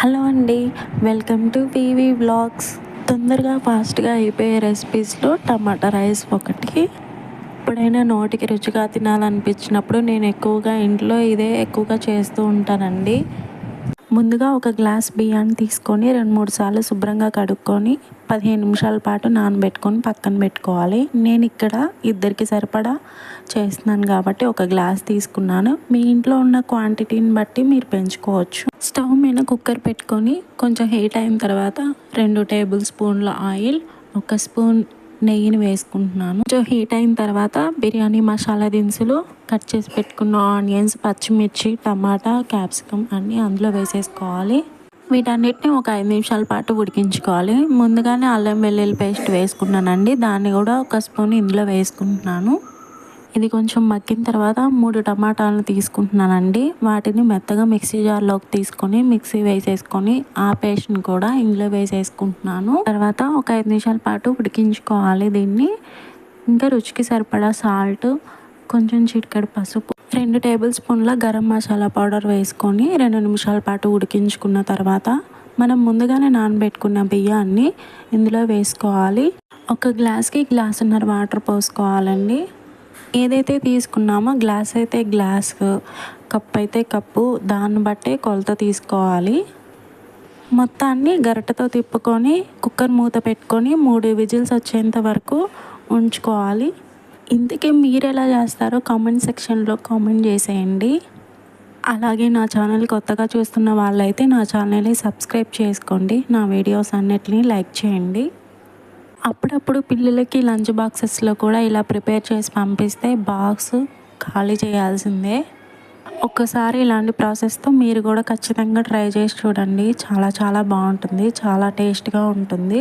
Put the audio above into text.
Hello అండి, welcome to PV vlogs. తొందరగా ఫాస్ట్గా అయిపోయే రెసిపీస్లో టమాటా రైస్ ఒకటి. ఎప్పుడైనా నోటికి రుచిగా తినాలనిపించినప్పుడు నేను ఎక్కువగా ఇంట్లో ఇదే ఎక్కువగా చేస్తూ ఉంటానండి. ముందుగా ఒక గ్లాస్ బియ్యాన్ని తీసుకొని 2-3 సార్లు శుభ్రంగా కడుక్కొని 15 నిమిషాల పాటు నానబెట్టుకొని పక్కన పెట్టుకోవాలి. నేను ఇక్కడ ఇద్దరికి సరిపడా చేస్తున్నాను కాబట్టి ఒక గ్లాస్ తీసుకున్నాను. మీ ఇంట్లో ఉన్న క్వాంటిటీని బట్టి మీరు పెంచుకోవచ్చు. స్టవ్ మీద కుక్కర్ పెట్టుకొని కొంచెం హీట్ అయిన తర్వాత 2 టేబుల్ స్పూన్ల ఆయిల్, 1 స్పూన్ నెయ్యిని వేసుకుంటున్నాను. కొంచెం హీట్ అయిన తర్వాత బిర్యానీ మసాలా దినుసులు, కట్ చేసి పెట్టుకున్న ఆనియన్స్, పచ్చిమిర్చి, టమాటా, క్యాప్సికమ్ అన్నీ అందులో వేసేసుకోవాలి. వీటన్నిటిని ఒక 5 నిమిషాల పాటు ఉడికించుకోవాలి. ముందుగానే అల్లం వెల్లుల్లి పేస్ట్ వేసుకున్నానండి, దాన్ని కూడా 1 స్పూన్ ఇందులో వేసుకుంటున్నాను. ఇది కొంచెం మగ్గిన తర్వాత 3 టమాటాలను తీసుకుంటున్నానండి. వాటిని మెత్తగా మిక్సీ జార్లోకి తీసుకొని మిక్సీ వేసేసుకొని ఆ పేస్ట్ని కూడా ఇందులో వేసేసుకుంటున్నాను. తర్వాత ఒక 5 నిమిషాల పాటు ఉడికించుకోవాలి దీన్ని. ఇంకా రుచికి సరిపడా సాల్ట్, కొంచెం చిటికెడు పసుపు, 2 టేబుల్ స్పూన్ల గరం మసాలా పౌడర్ వేసుకొని 2 నిమిషాల పాటు ఉడికించుకున్న తర్వాత మనం ముందుగానే నానబెట్టుకున్న బియ్యాన్ని ఇందులో వేసుకోవాలి. ఒక గ్లాస్కి గ్లాసున్నర వాటర్ పోసుకోవాలండి. ఏదైతే తీసుకున్నామో గ్లాస్ అయితే గ్లాస్, కప్ అయితే కప్పు, దాన్ని బట్టే కొలత తీసుకోవాలి. మొత్తాన్ని గరిటెతో తిప్పుకొని కుక్కర్ మూత పెట్టుకొని 3 విజిల్స్ వచ్చేంత వరకు ఉంచుకోవాలి. ఇంతకీ మీరు ఎలా చేస్తారో కామెంట్ సెక్షన్లో కామెంట్ చేసేయండి. అలాగే నా ఛానల్ కొత్తగా చూస్తున్న వాళ్ళైతే నా ఛానల్ని సబ్స్క్రైబ్ చేసుకోండి. నా వీడియోస్ అన్నిటిని లైక్ చేయండి. అప్పుడప్పుడు పిల్లలకి లంచ్ బాక్సెస్లో కూడా ఇలా ప్రిపేర్ చేసి పంపిస్తే బాక్స్ ఖాళీ చేయాల్సిందే. ఒక్కసారి ఇలాంటి ప్రాసెస్తో మీరు కూడా ఖచ్చితంగా ట్రై చేసి చూడండి. చాలా చాలా బాగుంటుంది, చాలా టేస్ట్గా ఉంటుంది.